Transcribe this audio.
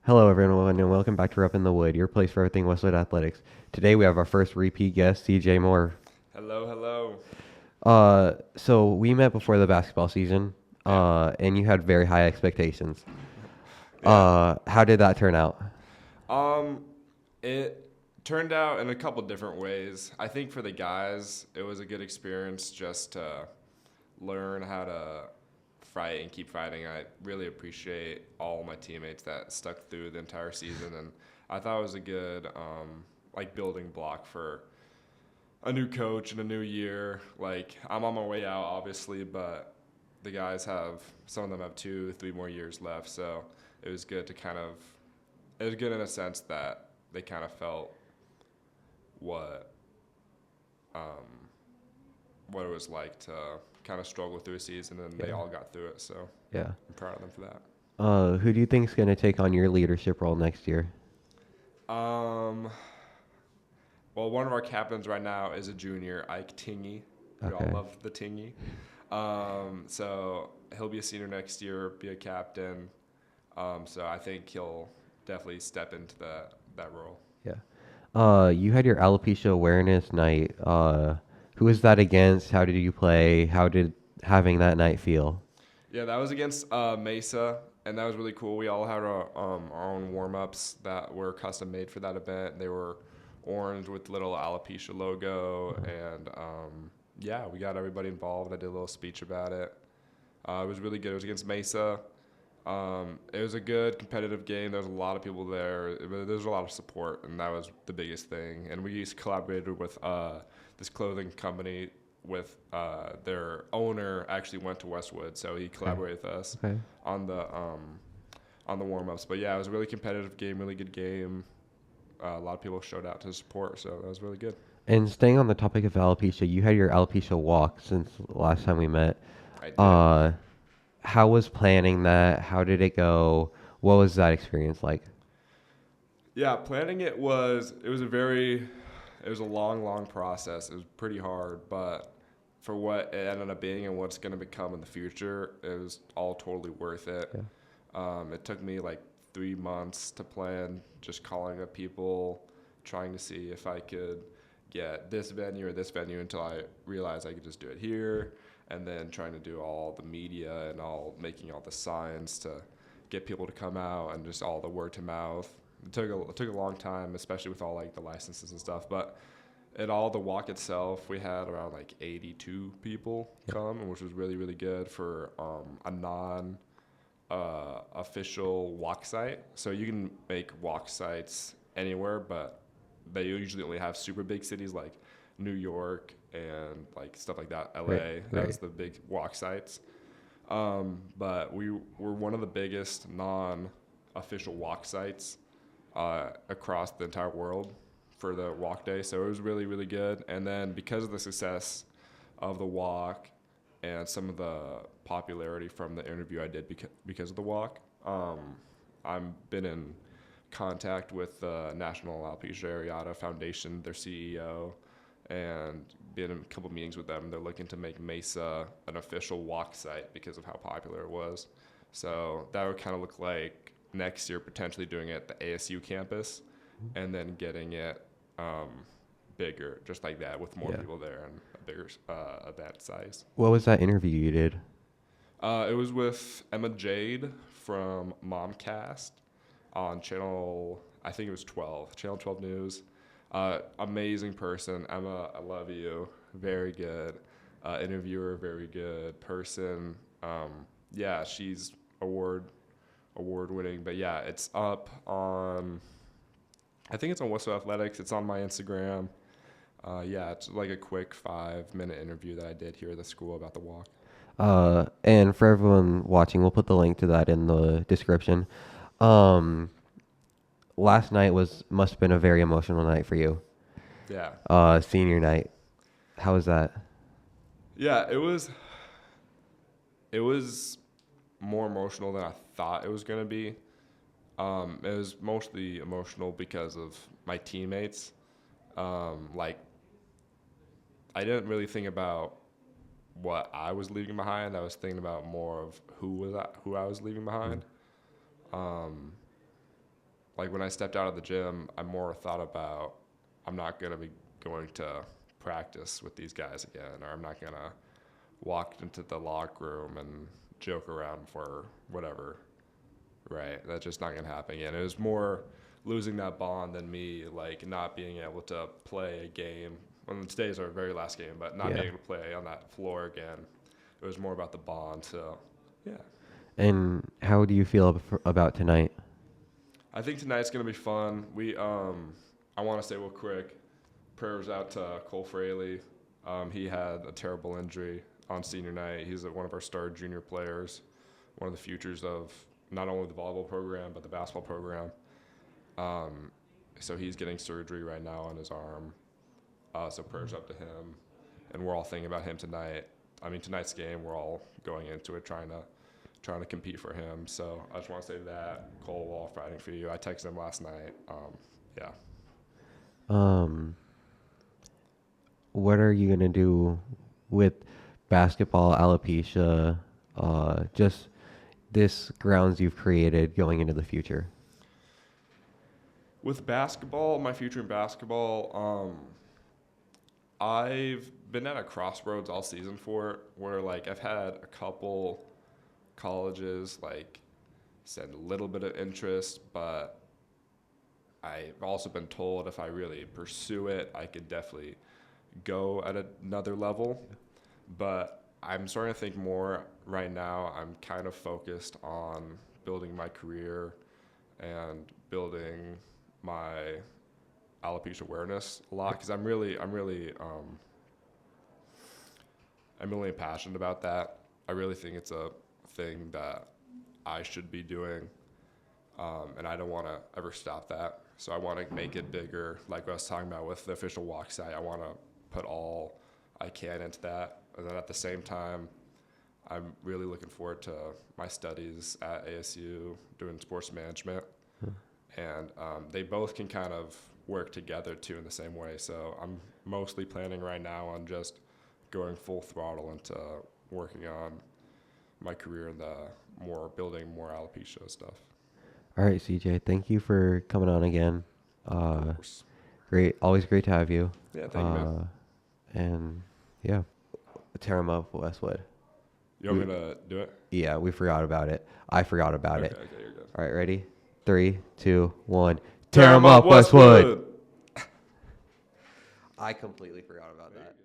Hello, everyone, and welcome back to Reppin the Wood, your place for everything Westwood athletics. Today we have our first repeat guest, CJ Moore. Hello, hello. So we met before the basketball season, Yeah. and you had very high expectations. Yeah. How did that turn out? Um, it turned out in a couple different ways. I think for the guys, it was a good experience just to learn how to fight and keep fighting. I really appreciate all my teammates that stuck through the entire season, and I thought it was a good building block for a new coach and a new year. Like I'm on my way out, obviously, but the guys have some of them have 2, 3 more years left, so it was good to it was good in a sense that they kind of felt what um, what it was like to kind of struggle through a season, and they Yeah. all got through it. So Yeah. I'm proud of them for that. Who do you think is going to take on your leadership role next year? Um, well, one of our captains right now is a junior, Ike Tingy. We all Okay. love the Tingy. So he'll be a senior next year, be a captain. So I think he'll definitely step into that role. Yeah. You had your alopecia awareness night. Who was that against? How did you play? How did having that night feel? Yeah, that was against Mesa, and that was really cool. We all had our own warm ups that were custom made for that event. They were orange with little alopecia logo, and yeah, we got everybody involved. I did a little speech about it. It was really good. It was against Mesa. It was a good competitive game. There was a lot of people there. There was a lot of support, and that was the biggest thing. And we collaborated with this clothing company. With their owner actually went to Westwood, so he collaborated with us Okay. on the warm ups. But yeah, it was a really competitive game, really good game. A lot of people showed out to support, so that was really good. And staying on the topic of alopecia, you had your alopecia walk since the last time we met. I did. Uh, how was planning that? How did it go? What was that experience like? Yeah, planning it was a long process. It was pretty hard, but for what it ended up being and what's going to become in the future, it was all totally worth it. Yeah. It took me like 3 months to plan, just calling up people, trying to see if I could get this venue or this venue until I realized I could just do it here, and then trying to do all the media and making all the signs to get people to come out and just all the word to mouth. It took a long time, especially with all like the licenses and stuff. But at all the walk itself, we had around like 82 people come, which was really good for a non official walk site. So you can make walk sites anywhere, but they usually only have super big cities like New York and like stuff like that. LA Right. has the big walk sites. But we were one of the biggest non-official walk sites across the entire world for the walk day. So it was really good. And then because of the success of the walk and some of the popularity from the interview I did because of the walk, I've been in contact with the National Alopecia Areata Foundation, their CEO, and been in a couple meetings with them. They're looking to make Mesa an official walk site because of how popular it was. So that would kind of look like next year potentially doing it at the ASU campus and then getting it bigger, just like that, with more people there and a bigger event size. What was that interview you did? It was with Emma Jade from Momcast on channel, I think it was 12, channel 12 News. Amazing person, Emma. I love you. Very good interviewer. Very good person. Yeah, she's award winning. But yeah, it's up on. I think it's on Westwood Athletics. It's on my Instagram. Yeah, it's like a quick 5-minute interview that I did here at the school about the walk. And for everyone watching, we'll put the link to that in the description. Um, Last night must have been a very emotional night for you. Yeah. Senior night. How was that? Yeah, it was. It was more emotional than I thought it was gonna be. It was mostly emotional because of my teammates. Like I didn't really think about what I was leaving behind. I was thinking about more of who I was leaving behind. Um, like when I stepped out of the gym, I more thought about I'm not going to be going to practice with these guys again, or I'm not going to walk into the locker room and joke around for whatever. Right. That's just not going to happen again. It was more losing that bond than me, like not being able to play a game. Well, today's our very last game, but not being able to play on that floor again. It was more about the bond. So, yeah. And how do you feel about tonight? I think tonight's going to be fun. I want to say real quick, prayers out to Cole Fraley. He had a terrible injury on senior night. He's one of our star junior players, one of the futures of not only the volleyball program but the basketball program. So he's getting surgery right now on his arm. So prayers up to him, and we're all thinking about him tonight. I mean, tonight's game, we're all going into it trying to compete for him. So I just want to say that, Cole, we're all fighting for you. I texted him last night. Yeah. What are you going to do with basketball, alopecia, just this grounds you've created going into the future? With basketball, my future in basketball, I've been at a crossroads all season for it, where like I've had a couple colleges like send a little bit of interest, but I've also been told if I really pursue it, I could definitely go at another level. But I'm starting to think more right now. I'm kind of focused on building my career and building my alopecia awareness a lot, because I'm really passionate about that. I really think it's a thing that I should be doing, and I don't want to ever stop that. So I want to make it bigger. Like I was talking about with the official walk site, I want to put all I can into that. And then at the same time, I'm really looking forward to my studies at ASU doing sports management. And they both can kind of work together too in the same way. So I'm mostly planning right now on just going full throttle into working on my career and building more alopecia stuff. All right, CJ, thank you for coming on again. Of course. Great, always great to have you. Yeah, thank you, man. And yeah, tear him up, Westwood. You want me to do it? Yeah, we forgot about it. I forgot about it. Okay, you're good. All right, ready? 3, 2, 1. Tear 'em up, Westwood! I completely forgot about that.